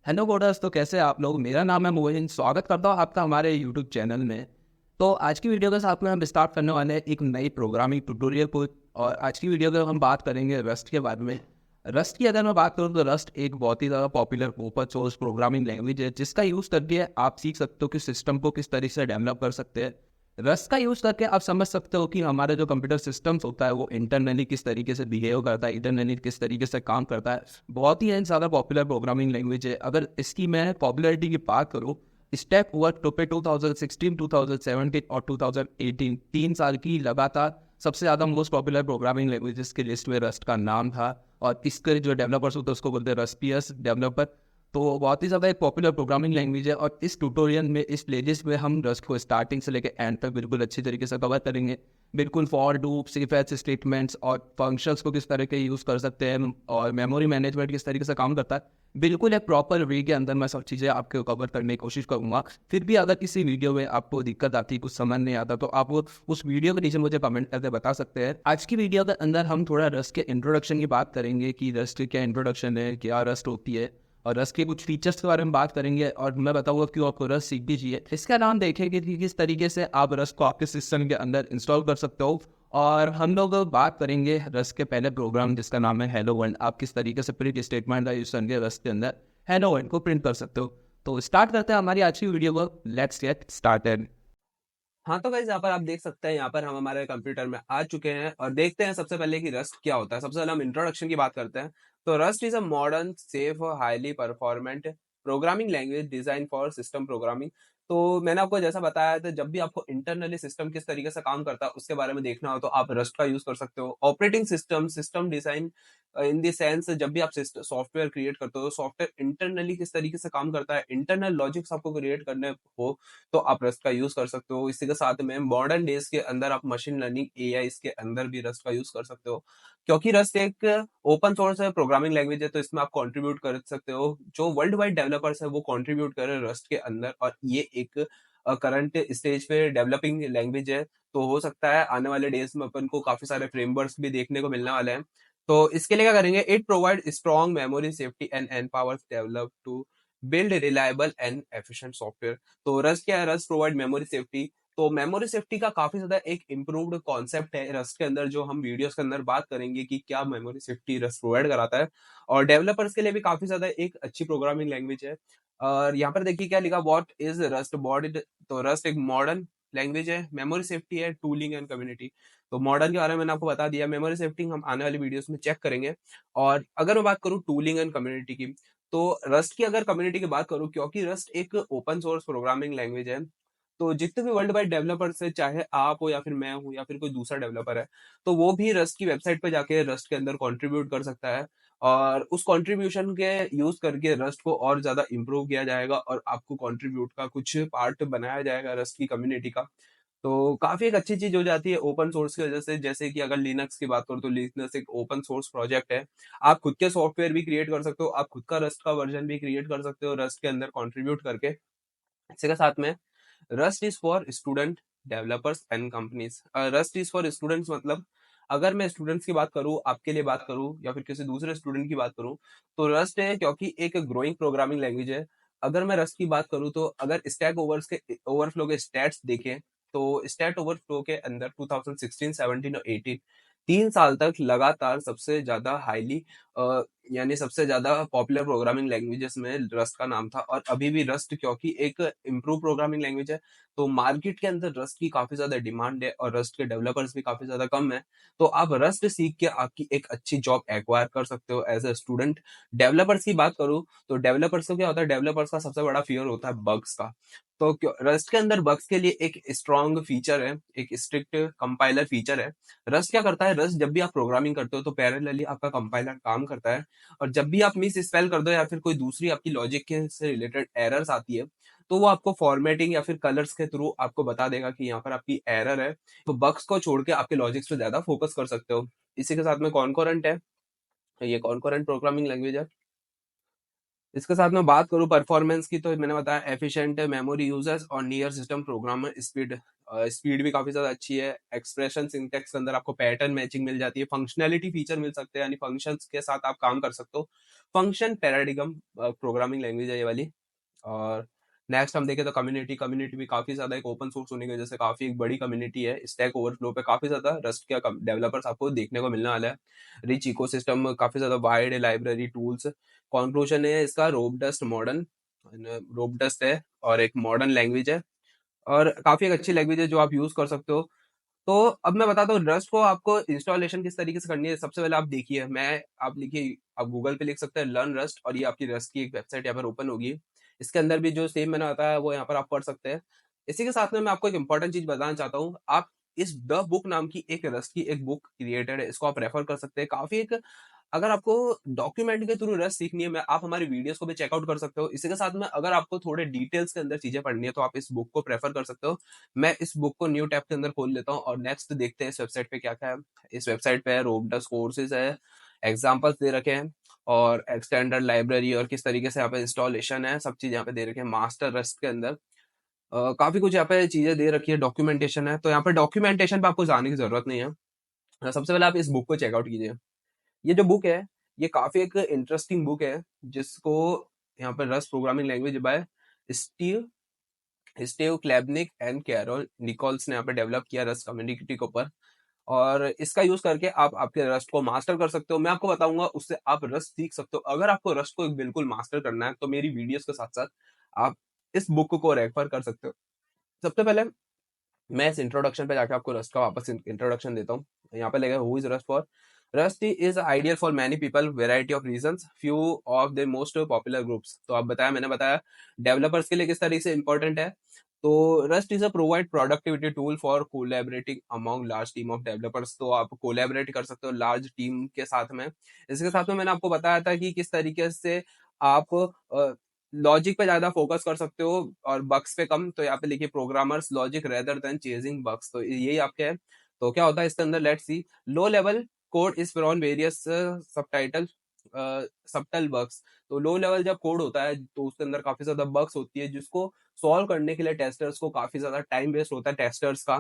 Hello coders. तो कैसे हैं आप लोग? मेरा नाम है मोहिन। स्वागत करता हूँ आपका हमारे यूट्यूब चैनल में। तो आज की वीडियो के साथ में हम स्टार्ट करने वाले हैं एक नई प्रोग्रामिंग ट्यूटोरियल को। और आज की वीडियो में हम बात करेंगे रस्ट के बारे में। रस्ट की अगर मैं बात करूँ तो रस्ट एक बहुत ही ज़्यादा popular open source programming language है, जिसका यूज़ करके आप सीख सकते हो कि सिस्टम को किस तरीके से डेवलप कर सकते हैं। रस्ट का यूज़ करके आप समझ सकते हो कि हमारा जो कंप्यूटर सिस्टम्स होता है वो इंटरनली किस तरीके से बिहेव करता है, इंटरनली किस तरीके से काम करता है। बहुत ही ज़्यादा पॉपुलर प्रोग्रामिंग लैंग्वेज है। अगर इसकी मैं पॉपुलैरिटी की बात करूँ, स्टेप ओवर टू पे 2016, 2017 और 2018 3 साल की लगातार सबसे ज़्यादा मोस्ट पॉपुलर प्रोग्रामिंग लैंग्वेजेस की लिस्ट में रस्ट का नाम था। और इसके जो डेवलपर्स होते हैं उसको बोलते हैं रस्पियस डेवलपर। तो बहुत ही ज़्यादा एक पॉपुलर प्रोग्रामिंग लैंग्वेज है। और इस ट्यूटोरियल में, इस प्लेलिस्ट में हम रस्ट को स्टार्टिंग से लेकर एंड तक बिल्कुल अच्छी तरीके से कवर करेंगे। बिल्कुल फॉर लूप, सिफ एल्स स्टेटमेंट्स और फंक्शंस को किस तरह के यूज़ कर सकते हैं और मेमोरी मैनेजमेंट किस तरीके से काम करता है। बिल्कुल एक प्रॉपर वे के अंदर मैं सब चीज़ें आपको कवर करने की कोशिश करूँगा। फिर भी अगर किसी वीडियो में आपको दिक्कत आती, कुछ समझ नहीं आता, तो आप वो उस वीडियो के नीचे मुझे कमेंट करके बता सकते हैं। आज की वीडियो के अंदर हम थोड़ा रस्ट के इंट्रोडक्शन की बात करेंगे कि रस्ट क्या इंट्रोडक्शन है, क्या रस्ट होती है, और रस्ट के कुछ फीचर्स के बारे में बात करेंगे। और मैं बताऊंगा क्यों आपको रस्ट सीखनी चाहिए। इसका नाम देखेंगे कि किस तरीके से आप रस्ट को आपके सिस्टम के अंदर इंस्टॉल कर सकते हो। और हम लोग बात करेंगे रस्ट के पहले प्रोग्राम जिसका नाम है हेलो वर्ल्ड। आप किस तरीके से प्रिंट स्टेटमेंट का यूज करके रस्ट के अंदर हेलो वर्ल्ड को प्रिंट कर सकते हो। तो स्टार्ट करते हैं हमारी आज की वीडियो को। Let's get started. हाँ तो गाइस यहाँ पर आप देख सकते हैं। यहाँ पर हम हमारे कंप्यूटर में आ चुके हैं और देखते हैं सबसे पहले कि रस्ट क्या होता है। सबसे पहले हम इंट्रोडक्शन की बात करते हैं। तो rust is a modern safe highly performant programming language design for system programming. तो मैंने आपको जैसा बताया था, जब भी आपको इंटरनली सिस्टम किस तरीके से काम करता है उसके बारे में देखना हो तो आप रस्ट का यूज कर सकते हो। Operating system system design in the sense, जब भी आप सॉफ्टवेयर क्रिएट करते हो, सॉफ्टवेयर इंटरनली किस तरीके से काम करता है, इंटरनल लॉजिक्स आपको क्रिएट करने हो तो आप रस्ट का यूज कर सकते हो। इसी के साथ में मॉडर्न डेज के अंदर आप मशीन लर्निंग एआई के अंदर भी रस्ट का यूज कर सकते हो। क्योंकि रस्ट एक ओपन सोर्स है, प्रोग्रामिंग लैंग्वेज है, तो इसमें आप कंट्रीब्यूट कर सकते हो। जो वर्ल्ड वाइड डेवलपर्स है वो कंट्रीब्यूट कर रहे हैं रस्ट के अंदर, और ये एक करंट स्टेज पे डेवलपिंग लैंग्वेज है। तो हो सकता है आने वाले डेज में अपन को काफी सारे फ्रेमवर्क्स भी देखने को मिलने वाले हैं। तो इसके लिए क्या करेंगे, it provide strong memory safety and empowers develop to build reliable and efficient software. तो रस्ट क्या है, रस्ट प्रोवाइड मेमोरी सेफ्टी। तो मेमोरी सेफ्टी का काफी ज्यादा एक इम्प्रूव्ड कॉन्सेप्ट है रस्ट के अंदर, जो हम वीडियोस के अंदर बात करेंगे कि क्या मेमोरी सेफ्टी रस्ट प्रोवाइड कराता है। और डेवलपर्स के लिए भी काफी ज्यादा एक अच्छी प्रोग्रामिंग लैंग्वेज है। और यहाँ पर देखिए क्या लिखा, व्हाट इज रस्ट बॉडी। तो रस्ट एक मॉडर्न लैंग्वेज है, मेमोरी सेफ्टी है, टूलिंग एंड कम्युनिटी। तो मॉडर्न के बारे में मैंने आपको बता दिया, मेमोरी सेफ्टी हम आने वाली वीडियोस में चेक करेंगे। और अगर मैं बात करूँ टूलिंग एंड कम्युनिटी की, तो रस्ट की अगर कम्युनिटी की बात करूं, क्योंकि रस्ट एक ओपन सोर्स प्रोग्रामिंग लैंग्वेज है, तो जितने भी वर्ल्ड वाइड डेवलपर्स है, चाहे आप हो या फिर मैं हूं या फिर कोई दूसरा डेवलपर है, तो वो भी रस्ट की वेबसाइट पे जाके रस्ट के अंदर कंट्रीब्यूट कर सकता है। और उस कंट्रीब्यूशन के यूज करके रस्ट को और ज्यादा इंप्रूव किया जाएगा और आपको कंट्रीब्यूट का कुछ पार्ट बनाया जाएगा रस्ट की कम्युनिटी का। तो काफी एक अच्छी चीज हो जाती है ओपन सोर्स की वजह से। जैसे कि अगर लिनक्स की बात करो तो लिनक्स एक ओपन सोर्स प्रोजेक्ट है। आप खुद के सॉफ्टवेयर भी क्रिएट कर सकते हो, आप खुद का रस्ट का वर्जन भी क्रिएट कर सकते हो रस्ट के अंदर कंट्रीब्यूट करके। इसी के साथ में rust is for student developers and companies. Rust is for students मतलब, अगर मैं स्टूडेंट्स की बात करूं, आपके लिए बात करूं या फिर किसी दूसरे स्टूडेंट की बात करूं, तो रस्ट है क्योंकि एक ग्रोइंग प्रोग्रामिंग लैंग्वेज है। अगर मैं रस्ट की बात करूं तो अगर स्टैक ओवरफ्लो के स्टैट्स देखें, तो स्टैट ओवरफ्लो के अंदर 2016, 17 और 18 3 साल तक लगातार सबसे ज्यादा हाईली यानी सबसे ज्यादा पॉपुलर प्रोग्रामिंग लैंग्वेजेस में रस्ट का नाम था। और अभी भी रस्ट क्योंकि एक इम्प्रूव प्रोग्रामिंग लैंग्वेज है, तो मार्केट के अंदर रस्ट की काफी ज्यादा डिमांड है और रस्ट के डेवलपर्स भी काफी ज्यादा कम है। तो आप रस्ट सीख के आपकी एक अच्छी जॉब एक्वायर कर सकते हो एज ए स्टूडेंट। डेवलपर्स की बात करूं तो डेवलपर्स को क्या होता है, डेवलपर्स का सबसे बड़ा फियर होता है बग्स का। तो रस्ट के अंदर बग्स के लिए एक स्ट्रॉन्ग फीचर है, एक स्ट्रिक्ट कंपाइलर फीचर है। रस्ट क्या करता है, रस्ट जब भी आप प्रोग्रामिंग करते हो तो पैरेलली आपका कंपाइलर काम करता है। और जब भी आप मिस स्पेल कर दो या फिर कोई दूसरी आपकी लॉजिक के से रिलेटेड एरर्स आती है, तो वो आपको फॉर्मेटिंग या फिर कलर्स के थ्रू आपको बता देगा कि यहाँ पर आपकी एरर है। तो बग्स को छोड़ के आपके लॉजिक्स पे ज्यादा फोकस कर सकते हो। इसी के साथ में कॉन्कोरेंट है, ये कॉन्कोरेंट प्रोग्रामिंग लैंग्वेज है। इसके साथ मैं बात करूँ परफॉर्मेंस की, तो मैंने बताया एफिशिएंट मेमोरी यूजर्स और near system programmer speed. Speed भी काफी ज्यादा अच्छी है। एक्सप्रेशन सिंटैक्स के अंदर आपको पैटर्न मैचिंग मिल जाती है। फंक्शनैलिटी फीचर मिल सकते हैं, यानी फंक्शंस के साथ आप काम कर सकते हो। फंक्शन पैराडिगम प्रोग्रामिंग लैंग्वेज है ये वाली। और नेक्स्ट हम देखें तो कम्युनिटी। कम्युनिटी भी काफी ज्यादा एक ओपन सोर्स होने की वजह से काफी एक बड़ी कम्युनिटी है। स्टैक ओवरफ्लो पे काफी ज्यादा रस्ट के डेवलपर्स आपको देखने को मिलने वाला है। रिच इकोसिस्टम, काफी ज्यादा वाइड लाइब्रेरी टूल्स। कंक्लूजन है इसका, रोबडस्ट मॉडर्न, रोबडस्ट है और एक मॉडर्न लैंग्वेज है और काफी एक अच्छी लैंग्वेज है जो आप यूज कर सकते हो। तो अब मैं बताता हूँ रस्ट को आपको इंस्टॉलेशन किस तरीके से करनी है। सबसे पहले आप देखिए, आप लिखिए, आप गूगल पे लिख सकते हैं लर्न रस्ट और ये आपकी रस्ट की एक वेबसाइट यहाँ पर ओपन होगी। इसके अंदर भी जो सेम मैंने बताया वो यहाँ पर आप पढ़ सकते हैं। इसी के साथ में मैं आपको एक इंपॉर्टेंट चीज बताना चाहता हूँ। आप इस द बुक नाम की एक रस्ट की एक बुक क्रिएटेड है, इसको आप रेफर कर सकते हैं। काफी एक, अगर आपको डॉक्यूमेंट के थ्रू रस्ट सीखनी है, मैं आप हमारी वीडियोस को भी चेकआउट कर सकते हो। इसी के साथ में अगर आपको थोड़े डिटेल्स के अंदर चीजें पढ़नी है तो आप इस बुक को प्रेफर कर सकते हो। मैं इस बुक को न्यू टैब के अंदर खोल लेता हूँ और नेक्स्ट देखते हैं इस वेबसाइट पे क्या क्या है। इस वेबसाइट पे रोबडस कोर्सेज है, एग्जाम्पल्स दे रखे हैं और एक्सटेंडर लाइब्रेरी और किस तरीके से यहाँ पे इंस्टॉलेशन है, सब चीज यहाँ पे दे रखे हैं। मास्टर रस्ट के अंदर काफी कुछ यहाँ पे चीजें दे रखी है, डॉक्यूमेंटेशन है। तो यहाँ पे डॉक्यूमेंटेशन पे आपको जाने की जरूरत नहीं है। सबसे पहले आप इस बुक को चेकआउट कीजिए। ये जो बुक है, ये काफी एक इंटरेस्टिंग बुक है जिसको यहाँ पर Rust programming language by Steve Steve Klabnik and Carol Nichols ने यहाँ पे डेवलप किया रस्ट कम्युनिटी के ऊपर। और इसका यूज करके आप आपके रस्ट को मास्टर कर सकते हो। मैं आपको बताऊंगा, उससे आप रस्ट सीख सकते हो। अगर आपको रस्ट को बिल्कुल मास्टर करना है तो मेरी वीडियोस के साथ साथ आप इस बुक को रेफर कर सकते हो। सबसे पहले मैं इस इंट्रोडक्शन पे जाके आपको रस्ट का वापस इंट्रोडक्शन देता हूँ। यहाँ पे लेगा who is rust for. Rust is ideal for many people, variety of reasons, few of the most popular groups. तो आप बताया, मैंने बताया डेवलपर्स के लिए किस तरीके से इंपॉर्टेंट है। तो rust is a provide productivity tool for collaborating among large team of developers. तो आप कोलैबोरेट कर सकते हो लार्ज टीम के साथ में। इसके साथ में मैंने आपको बताया था कि किस तरीके से आप लॉजिक पे ज्यादा फोकस कर सकते हो और बग्स पे कम। तो यहाँ पे लिखिए programmers logic rather than chasing bugs. तो यही आपके है। तो क्या होता है इसके अंदर, let's see. Low level code is from various subtitle subtle bugs. तो लो लेवल जब कोड होता है तो उसके अंदर काफी ज्यादा बग्स होती है जिसको सॉल्व करने के लिए टेस्टर्स को काफी ज्यादा टाइम वेस्ट होता है टेस्टर्स का।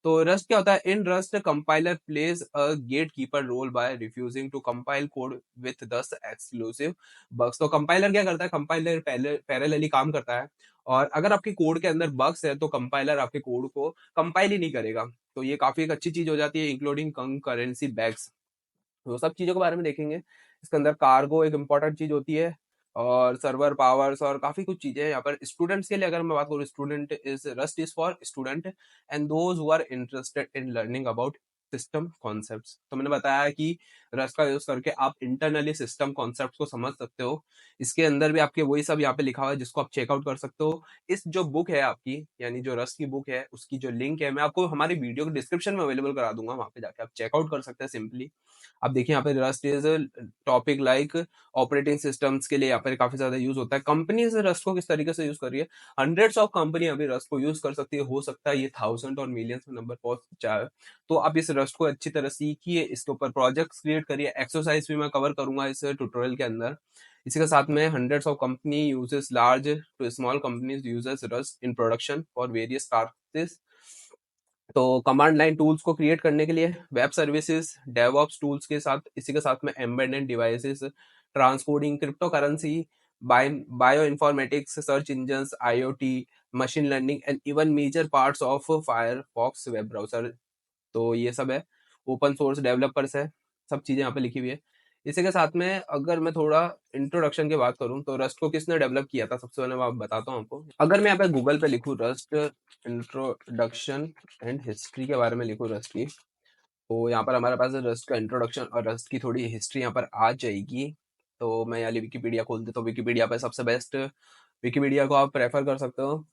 तो रस्ट क्या होता है, in Rust compiler plays a gate keeper role by refusing to compile code with these exclusive bugs. तो कंपाइलर क्या करता है, कंपाइलर पैरेलली काम करता है और अगर आपके कोड के अंदर बग्स है तो कंपाइलर आपके कोड को कंपाइल ही नहीं करेगा। तो ये काफी एक अच्छी चीज हो जाती है, इंक्लूडिंग कंकरेंसी बैग्स। तो सब चीजों के बारे में देखेंगे। इसके अंदर कार्गो एक इंपॉर्टेंट चीज होती है और सर्वर पावर्स और काफी कुछ चीजें हैं यहाँ पर। स्टूडेंट्स के लिए अगर मैं बात करूँ, student is Rust is for student and those who are interested in learning about system concepts. तो मैंने बताया कि रस्ट का यूज करके आप इंटरनली सिस्टम कॉन्सेप्ट्स को समझ सकते हो। इसके अंदर भी आपके वही सब यहाँ पे लिखा हुआ है जिसको आप चेकआउट कर सकते हो। इस जो बुक है आपकी, यानी जो रस्ट की बुक है, उसकी जो लिंक है मैं आपको हमारी वीडियो के डिस्क्रिप्शन में अवेलेबल करा दूंगा, वहां पे जाके आप चेकआउट कर सकते हैं सिंपली। अब देखिए यहाँ पे rust is topic like operating systems के लिए यहाँ पे काफी ज्यादा यूज होता है। कंपनी रस्ट को किस तरीके से यूज कर रही है, हंड्रेड्स ऑफ कंपनी अभी रस्ट को यूज कर सकती है। हो सकता है ये थाउजेंड और मिलियंस में नंबर पहुंच जाए। तो आप इस रस्ट को अच्छी तरह सीखिए, इसके ऊपर प्रोजेक्ट्स क्रिएट करिए, एक्सरसाइज भी मैं कवर करूंगा इस ट्यूटोरियल के अंदर। इसी के साथ में hundreds of company uses large to small companies uses Rust in production for various task. तो कमांड लाइन टूल्स को क्रिएट करने के लिए वेब सर्विसेज, डेवऑप्स टूल्स के साथ, इसी के साथ में embedded devices, transcoding, crypto currency, bioinformatics, search engine, IoT, machine learning and even major parts of Firefox web browser. तो ये सब है, ओपन सोर्स डेवलपर्स है, सब चीजें यहाँ पे लिखी हुई है। इसी के साथ में अगर मैं थोड़ा इंट्रोडक्शन की बात करूं तो रस्ट को किसने डेवलप किया था, सबसे पहले मैं बताता हूँ आपको। अगर मैं यहाँ पे गूगल पे लिखूँ रस्ट इंट्रोडक्शन एंड हिस्ट्री के बारे में लिखूँ रस्ट की, तो यहाँ पर हमारे पास रस्ट का इंट्रोडक्शन और रस्ट की थोड़ी हिस्ट्री यहाँ पर आ जाएगी। तो मैं यहाँ विकिपीडिया खोल देता हूँ। विकिपीडिया पे सबसे बेस्ट विकिपीडिया को आप प्रेफर कर सकते हो।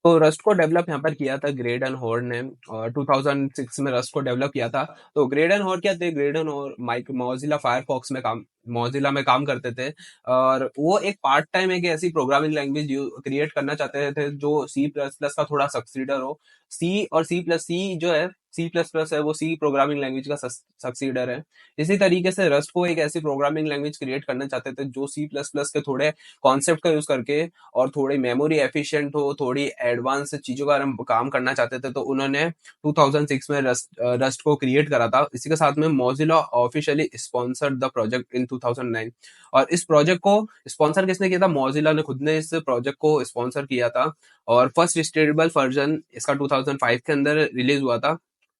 तो रस्ट को डेवलप यहाँ पर किया था ग्रेड एंड हॉर्न ने, और 2006 में रस्ट को डेवलप किया था। तो ग्रेड एंड हॉर्न क्या थे, Graydon Hoare Mike Mozilla Firefox में काम मोजिला में काम करते थे, और वो एक पार्ट टाइम एक ऐसी प्रोग्रामिंग लैंग्वेज क्रिएट करना चाहते थे जो सी प्लस प्लस का थोड़ा सक्सीडर हो। सी और सी प्लस सी जो है, सी प्लस प्लस है वो सी प्रोग्रामिंग लैंग्वेज का सक्सीडर है। इसी तरीके से रस्ट को एक ऐसी प्रोग्रामिंग लैंग्वेज क्रिएट करना चाहते थे जो सी प्लस प्लस के थोड़े कॉन्सेप्ट का यूज करके और थोड़ी मेमोरी एफिशिएंट हो, थोड़ी एडवांस चीजों का हम काम करना चाहते थे, तो उन्होंने 2006 में रस्ट को क्रिएट करा था। इसी के साथ में Mozilla officially sponsored the project in 2009। और इस प्रोजेक्ट को स्पॉन्सर किसने किया था? मोजिला ने खुद ने इस प्रोजेक्ट को स्पॉन्सर किया था। और फर्स्ट स्टेबल वर्जन इसका 2005 के अंदर रिलीज हुआ था।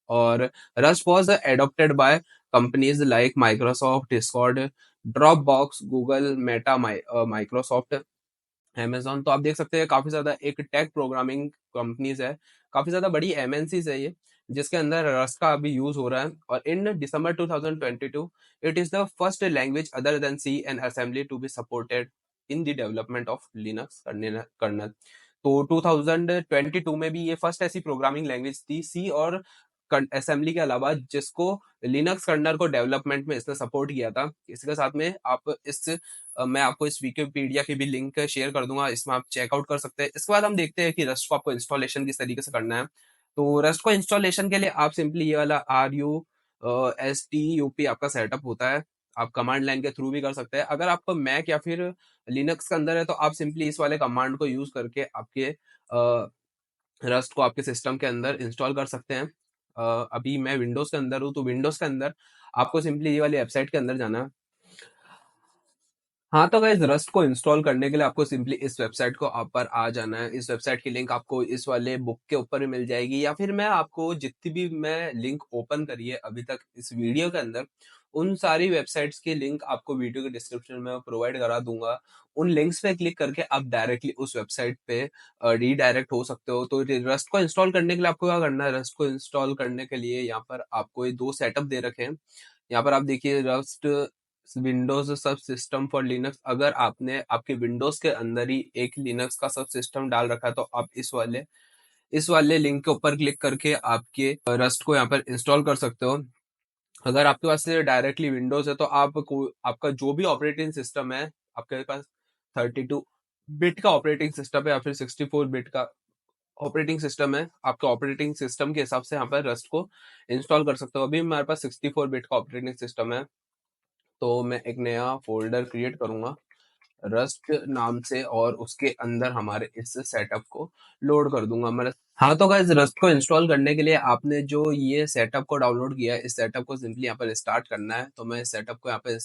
और rust was adopted by companies like Microsoft, Discord, drop box, Google, Meta, Microsoft, Amazon. तो आप देख सकते हैं काफ़ी ज़्यादा एक टेक प्रोग्रामिंग कंपनीज़ है, काफ़ी ज़्यादा बड़ी एमएनसीज़ है ये, जिसके अंदर रस्ट का अभी यूज़ हो रहा है। और in December 2022 it is the first language other than C and assembly to be supported in the development of Linux kernel. तो 2022 में भी ये फर्स्ट ऐसी प्रोग्रामिंग लैंग्वेज थी सी और असेंबली के अलावा जिसको लिनक्स कर्नल को डेवलपमेंट में इसने सपोर्ट किया था। इसके साथ में आप मैं आपको इस विकिपीडिया की भी लिंक शेयर कर दूंगा, इसमें आप चेकआउट कर सकते हैं। इसके बाद हम देखते हैं कि रस्ट को आपको इंस्टॉलेशन किस तरीके से करना है। तो रस्ट को इंस्टॉलेशन के लिए आप सिंपली ये वाला RUSTUP आपका सेटअप होता है, आप कमांड लाइन के थ्रू भी कर सकते हैं। अगर आपको मैक या फिर लिनक्स के अंदर है तो आप सिंपली इस वाले कमांड को यूज करके आपके रस्ट को आपके सिस्टम के अंदर इंस्टॉल कर सकते हैं। अभी मैं विंडोज के अंदर हूँ, तो विंडोज के अंदर आपको सिंपली ये वाली वेबसाइट के अंदर जाना है। हाँ, तो गाइस रस्ट को इंस्टॉल करने के लिए आपको सिंपली इस वेबसाइट को आप पर आ जाना है। इस वेबसाइट की लिंक आपको इस वाले बुक के ऊपर भी मिल जाएगी, या फिर मैं आपको जितनी भी मैं लिंक ओपन करी है अभी तक इस वीडियो के अंदर, उन सारी वेबसाइट्स की लिंक आपको वीडियो के डिस्क्रिप्शन में प्रोवाइड करा दूंगा। उन लिंक्स पे क्लिक करके आप डायरेक्टली उस वेबसाइट पे रीडायरेक्ट हो सकते हो। तो रस्ट को इंस्टॉल करने के लिए आपको क्या करना है? रस्ट को इंस्टॉल करने के लिए यहाँ पर आपको ये दो सेटअप दे रखे हैं। यहाँ पर आप देखिए रस्ट विंडोज सब सिस्टम फॉर लिनक्स। अगर आपने आपके विंडोज के अंदर ही एक लिनक्स का सब सिस्टम डाल रखा है तो आप इस वाले लिंक के ऊपर क्लिक करके आपके रस्ट को यहाँ पर इंस्टॉल कर सकते हो। अगर आपके पास डायरेक्टली विंडोज है तो आपका जो भी ऑपरेटिंग सिस्टम है, आपके पास 32 बिट का ऑपरेटिंग सिस्टम है या फिर 64 बिट का ऑपरेटिंग सिस्टम है, आपके ऑपरेटिंग सिस्टम के हिसाब से यहाँ पर रस्ट को इंस्टॉल कर सकते हो। अभी हमारे पास 64 बिट का ऑपरेटिंग सिस्टम है, तो मैं एक नया फोल्डर क्रिएट करूंगा रस्ट नाम से और उसके अंदर हमारे इस सेटअप को लोड कर दूंगा मैं। हाँ, तो गाइस रस्ट को इंस्टॉल करने के लिए आपने जो ये सेटअप को डाउनलोड किया है, इस सेटअप को सिंपली यहाँ पर स्टार्ट करना है। तो मैं इस सेटअप को यहाँ पर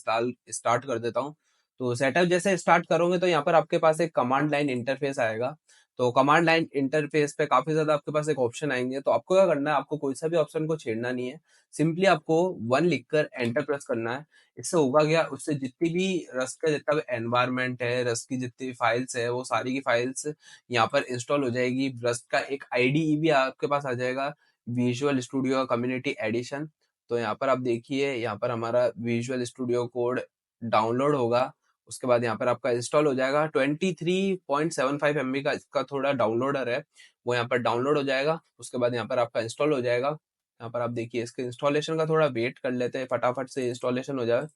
स्टार्ट कर देता हूँ। तो सेटअप जैसे स्टार्ट करोगे तो यहाँ पर आपके पास एक कमांड लाइन इंटरफेस आएगा। तो कमांड लाइन इंटरफेस पे काफी ज्यादा आपके पास एक ऑप्शन आएंगे, तो आपको क्या करना है? आपको कोई सा भी ऑप्शन को छेड़ना नहीं है, सिंपली आपको 1 लिखकर एंटर प्रेस करना है। इससे होगा क्या? उससे जितनी भी रस्ट का जितना भी एनवायरनमेंट है, रस्ट की जितनी भी फाइल्स है, वो सारी की फाइल्स यहाँ पर इंस्टॉल हो जाएगी। रस्ट का एक आईडीई भी आपके पास आ जाएगा, विजुअल स्टूडियो कम्युनिटी एडिशन। तो यहाँ पर आप देखिए, यहाँ पर हमारा विजुअल स्टूडियो कोड डाउनलोड होगा। उसके बाद यहाँ पर आपका इंस्टॉल हो जाएगा। 23.75 MB का इसका थोड़ा डाउनलोडर है, वो यहाँ पर डाउनलोड हो जाएगा। उसके बाद यहाँ पर आपका इंस्टॉल हो जाएगा। यहाँ पर आप देखिए, इसके इंस्टॉलेशन का थोड़ा वेट कर लेते हैं, फटाफट से इंस्टॉलेशन हो जाए।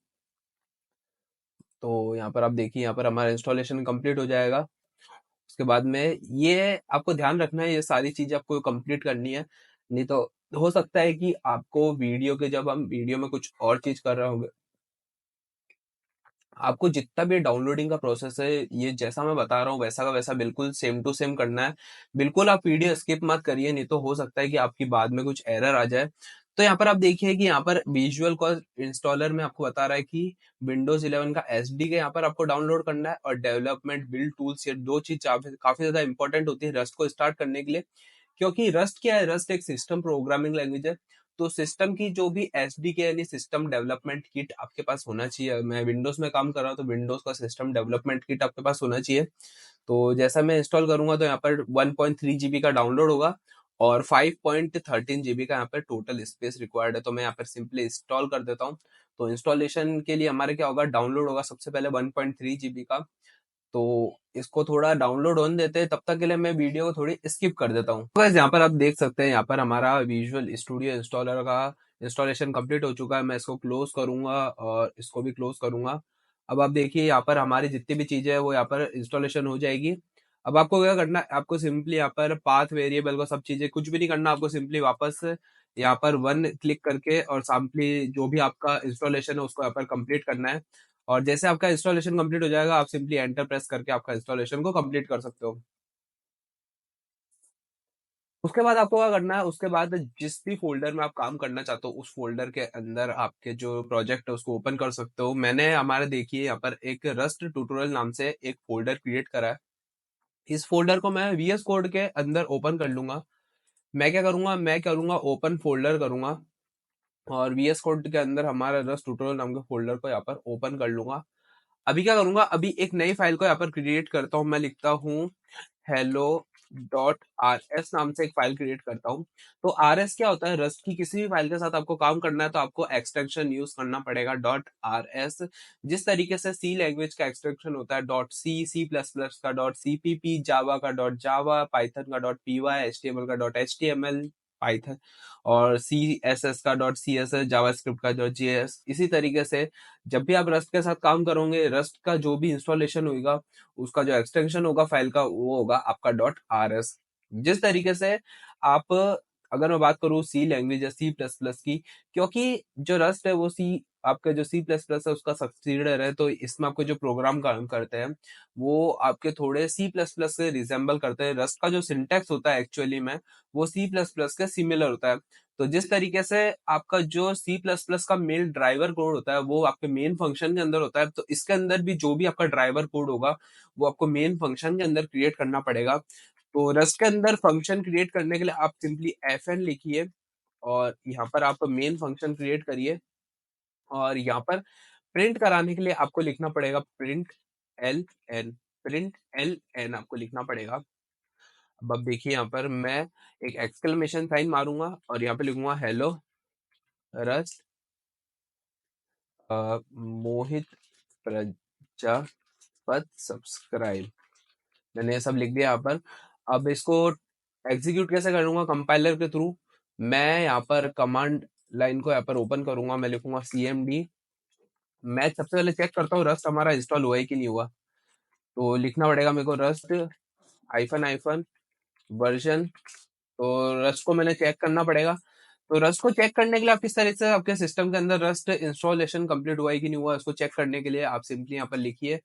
तो यहाँ पर आप देखिए, यहाँ पर हमारा इंस्टॉलेशन कंप्लीट हो जाएगा। उसके बाद में ये आपको ध्यान रखना है, ये सारी चीजें आपको कंप्लीट करनी है, नहीं तो हो सकता है कि आपको वीडियो के जब हम वीडियो में कुछ और चीज कर रहे होंगे, आपको जितना भी डाउनलोडिंग का प्रोसेस है, ये जैसा मैं बता रहा हूँ वैसा का वैसा बिल्कुल सेम टू सेम करना है। बिल्कुल आप वीडियो स्किप मत करिए, नहीं तो हो सकता है कि आपकी बाद में कुछ एरर आ जाए। तो यहाँ पर आप देखिए कि यहाँ पर विजुअल का इंस्टॉलर में आपको बता रहा है कि विंडोज 11 का एसडीके यहाँ पर आपको डाउनलोड करना है, और डेवलपमेंट बिल्ड टूल्स, ये दो चीज काफी ज्यादा इंपॉर्टेंट होती है रस्ट को स्टार्ट करने के लिए। क्योंकि रस्ट क्या है? रस्ट एक सिस्टम प्रोग्रामिंग लैंग्वेज है। तो सिस्टम की जो भी एसडीके यानी सिस्टम डेवलपमेंट किट आपके पास होना चाहिए। मैं विंडोज में काम कर रहा हूँ, तो विंडोज का सिस्टम डेवलपमेंट किट आपके पास होना चाहिए। तो जैसा मैं इंस्टॉल करूंगा तो यहाँ पर 1.3 GB का डाउनलोड होगा, और 5.13 GB का यहाँ पर टोटल स्पेस रिक्वायर्ड है। तो मैं यहाँ पर सिंपली इंस्टॉल कर देता हूँ। तो इंस्टॉलेशन के लिए हमारे क्या होगा? डाउनलोड होगा सबसे पहले 1.3 GB का। तो इसको थोड़ा डाउनलोड होने देते हैं, तब तक के लिए मैं वीडियो को थोड़ी स्किप कर देता हूँ। तो यहाँ पर आप देख सकते हैं, यहाँ पर हमारा विजुअल स्टूडियो इंस्टॉलर का इंस्टॉलेशन कंप्लीट हो चुका है। मैं इसको क्लोज करूंगा और इसको भी क्लोज करूंगा। अब आप देखिए यहाँ पर हमारी जितनी भी चीजें हैं वो यहाँ पर इंस्टॉलेशन हो जाएगी। अब आपको क्या करना है, आपको सिंपली यहाँ पर पाथ वेरिएबल को सब चीजें कुछ भी नहीं करना, आपको सिंपली वापस यहाँ पर वन क्लिक करके और सिंपली जो भी आपका इंस्टॉलेशन है उसको यहाँ पर कंप्लीट करना है। और जैसे आपका इंस्टॉलेशन कंप्लीट हो जाएगा, आप सिंपली एंटर प्रेस करके आपका इंस्टॉलेशन को कंप्लीट कर सकते हो। उसके बाद आपको क्या करना है, उसके बाद जिस भी फ़ोल्डर में आप काम करना चाहते हो, उस फ़ोल्डर के अंदर आपके जो प्रोजेक्ट है उसको ओपन कर सकते हो। मैंने हमारे देखिए यहाँ पर एक रस्ट ट्यूटोरियल नाम से एक फ़ोल्डर क्रिएट करा है। इस फ़ोल्डर को मैं वीएस कोड के अंदर ओपन कर लूँगा। मैं क्या करूँगा, मैं करूँगा ओपन फ़ोल्डर करूँगा और वीएस कोड के अंदर हमारा रस्ट ट्यूटोरियल नाम के फ़ोल्डर को यहाँ पर ओपन कर लूँगा। अभी क्या करूँगा, अभी एक नई फ़ाइल को यहाँ पर क्रिएट करता हूँ। मैं लिखता हूँ हेलो डॉट आर एस नाम से एक फाइल क्रिएट करता हूँ। तो आर एस क्या होता है, रस्ट की किसी भी फाइल के साथ आपको काम करना है तो आपको एक्सटेंशन यूज करना पड़ेगा डॉट आर एस। जिस तरीके से सी लैंग्वेज का एक्सटेंशन होता है dot C, C plus plus का dot C P P, Java का डॉट जावा, पाइथन का dot P Y, H T M L का dot H T M L Python, और सी एस एस का dot C S S, JavaScript का dot J S. इसी तरीके से जब भी आप रस्ट के साथ काम करोगे, रस्ट का जो भी इंस्टॉलेशन होगा उसका जो एक्सटेंशन होगा फाइल का वो होगा आपका डॉट आर एस। जिस तरीके से आप, अगर मैं बात करूँ सी लैंग्वेज या सी प्लस प्लस की, क्योंकि जो रस्ट है वो सी, आपका जो सी प्लस प्लस है उसका सक्सीडर है, तो इसमें आपको जो प्रोग्राम काम करते हैं वो आपके थोड़े सी प्लस प्लस से रिजेंबल करते हैं। रस्ट का जो सिंटेक्स होता है एक्चुअली में वो सी प्लस प्लस के सिमिलर होता है। तो जिस तरीके से आपका जो सी प्लस प्लस का मेन ड्राइवर कोड होता है वो आपके मेन फंक्शन के अंदर होता है, तो इसके अंदर भी जो भी आपका ड्राइवर कोड होगा वो आपको मेन फंक्शन के अंदर क्रिएट करना पड़ेगा। तो रस्ट के अंदर फंक्शन क्रिएट करने के लिए आप सिंपली एफ एन लिखिए और यहाँ पर आप मेन फंक्शन क्रिएट करिए और यहाँ पर प्रिंट कराने के लिए आपको लिखना पड़ेगा print L N. Print L N आपको लिखना पड़ेगा। अब देखिए यहाँ पर मैं एक एक्सक्लेमेशन साइन मारूंगा और यहाँ पे लिखूंगा हेलो रस्ट मोहित प्रजापत सब्सक्राइब। मैंने ये सब लिख दिया यहाँ पर। अब इसको एग्जीक्यूट कैसे करूंगा, कंपाइलर के थ्रू। मैं यहाँ पर कमांड लाइन को यहाँ पर ओपन करूंगा, मैं लिखूंगा cmd। मैं सबसे पहले चेक करता हूँ रस्ट हमारा इंस्टॉल हुआ है कि नहीं हुआ। तो लिखना पड़ेगा मेरे को रस्ट आइफन आइफन वर्जन। तो रस्ट को मैंने चेक करना पड़ेगा। तो रस्ट को चेक करने के लिए आप किस तरह से आपके सिस्टम के अंदर रस्ट इंस्टॉलेशन कंप्लीट हुआ है कि नहीं हुआ, उसको चेक करने के लिए आप सिंपली यहाँ पर लिखिए,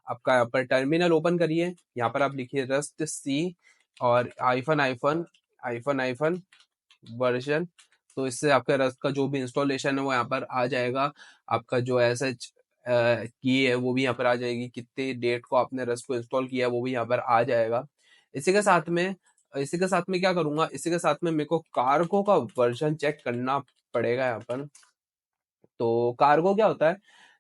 आपका यहाँ पर टर्मिनल ओपन करिए, यहाँ पर आप लिखिए रस्ट सी और iPhone iPhone iPhone iPhone version. तो इससे आपका रस्ट का जो भी इंस्टॉलेशन है वो यहाँ पर आ जाएगा। आपका जो एस एच की है वो भी यहाँ पर आ जाएगी, कितने डेट को आपने रस्ट को इंस्टॉल किया है वो भी यहाँ पर आ जाएगा। इसी के साथ में इसी के साथ में क्या करूंगा, इसी के साथ में मेरे को कार्गो का वर्जन चेक करना पड़ेगा यहाँ पर। तो कार्गो क्या होता है,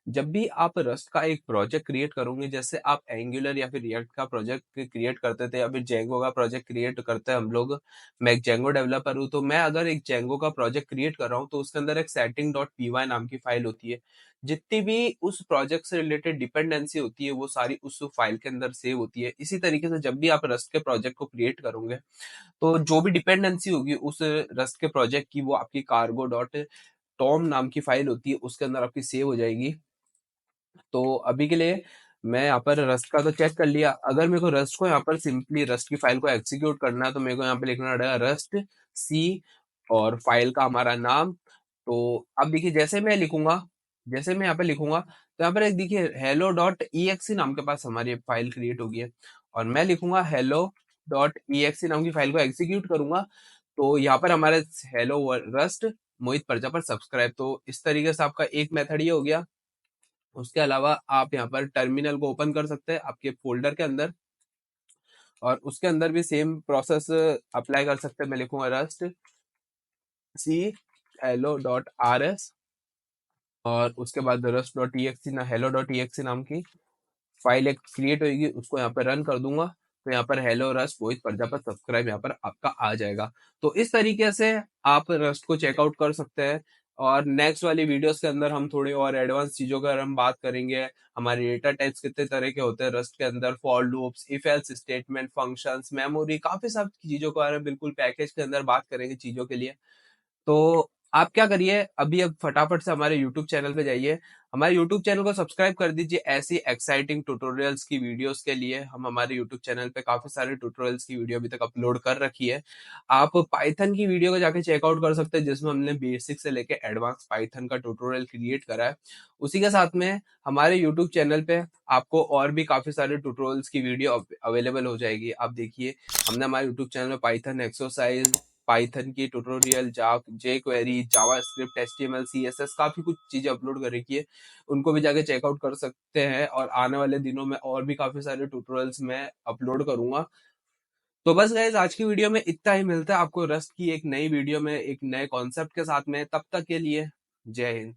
जब भी आप रस्ट का एक प्रोजेक्ट क्रिएट करोगे, जैसे आप एंगुलर या फिर रिएक्ट का प्रोजेक्ट क्रिएट करते थे या फिर जेंगो का प्रोजेक्ट क्रिएट करते हैं हम लोग। मैं एक जेंगो डेवलपर हूँ, तो मैं अगर एक जेंगो का प्रोजेक्ट क्रिएट कर रहा हूँ तो उसके अंदर एक सेटिंग डॉट पी वाई नाम की फाइल होती है। जितनी भी उस प्रोजेक्ट से रिलेटेड डिपेंडेंसी होती है वो सारी उस फाइल के अंदर सेव होती है। इसी तरीके से जब भी आप रस्ट के प्रोजेक्ट को क्रिएट करोगे तो जो भी डिपेंडेंसी होगी उस रस्ट के प्रोजेक्ट की वो आपकी कार्गो डॉट टॉम नाम की फाइल होती है उसके अंदर आपकी सेव हो जाएगी। तो अभी के लिए मैं यहाँ पर रस्ट का तो चेक कर लिया। अगर मेरे को रस्ट को यहाँ पर सिंपली रस्ट की फाइल को एग्जीक्यूट करना है तो मेरे को यहाँ पे लिखना पड़ेगा रस्ट सी और फाइल का हमारा नाम। तो अब देखिए जैसे मैं यहाँ पे लिखूंगा तो यहाँ पर एक देखिए हेलो डॉट ई एक्स नाम के पास हमारी फाइल क्रिएट होगी है और मैं लिखूंगा हेलो डॉट ई एक्स नाम की फाइल को एग्जीक्यूट करूंगा। तो यहाँ पर हमारे हेलो रस्ट मोहित प्रजापत सब्सक्राइब। तो इस तरीके से आपका एक मेथड ये हो गया। उसके अलावा आप यहाँ पर टर्मिनल को ओपन कर सकते हैं आपके फोल्डर के अंदर और उसके अंदर भी सेम प्रोसेस अप्लाई कर सकते हैं। मैं लिखूंगा रस्ट सी हेलो डॉट आर एस और उसके बाद रस्ट डॉट ई एक्स ना हेलो डॉट ई एक्स नाम की फाइल एक क्रिएट होगी, उसको यहाँ पर रन कर दूंगा। तो यहाँ पर हेलो रस्ट मोहित प्रजापत सब्सक्राइब यहाँ पर आपका आ जाएगा। तो इस तरीके से आप रस्ट को चेकआउट कर सकते हैं। और नेक्स्ट वाली वीडियोस के अंदर हम थोड़ी और एडवांस चीजों का हम बात करेंगे। हमारे डेटा टाइप्स कितने तरह के होते हैं रस्ट के अंदर, for loops, if else statement, functions, memory, काफी सारी चीजों के बारे में बिल्कुल पैकेज के अंदर बात करेंगे चीजों के लिए। तो आप क्या करिए, अभी अब फटाफट से हमारे यूट्यूब चैनल पे जाइए, हमारे यूट्यूब चैनल को सब्सक्राइब कर दीजिए। ऐसी एक्साइटिंग ट्यूटोरियल्स की वीडियोस के लिए हम हमारे यूट्यूब चैनल पे काफी सारे ट्यूटोरियल्स की वीडियो अभी तक अपलोड कर रखी है। आप पाइथन की वीडियो को जाके चेकआउट कर सकते हैं, जिसमें हमने बेसिक से लेके एडवांस पाइथन का ट्यूटोरियल क्रिएट करा है। उसी के साथ में हमारे यूट्यूब चैनल पे आपको और भी काफी सारे ट्यूटोरियल्स की वीडियो अवेलेबल हो जाएगी। आप देखिए, हमने हमारे यूट्यूब चैनल में पाइथन एक्सरसाइज, पाइथन की ट्यूटोरियल, जे क्वेरी, जावा स्क्रिप्ट, एचटीएमएल, सीएसएस, काफी कुछ चीजें अपलोड कर रखी है। उनको भी जाके चेकआउट कर सकते हैं, और आने वाले दिनों में और भी काफी सारे ट्यूटोरियल्स मैं अपलोड करूंगा। तो बस गाइज, आज की वीडियो में इतना ही। मिलता है आपको रस्ट की एक नई वीडियो में एक नए कॉन्सेप्ट के साथ में। तब तक के लिए जय हिंद।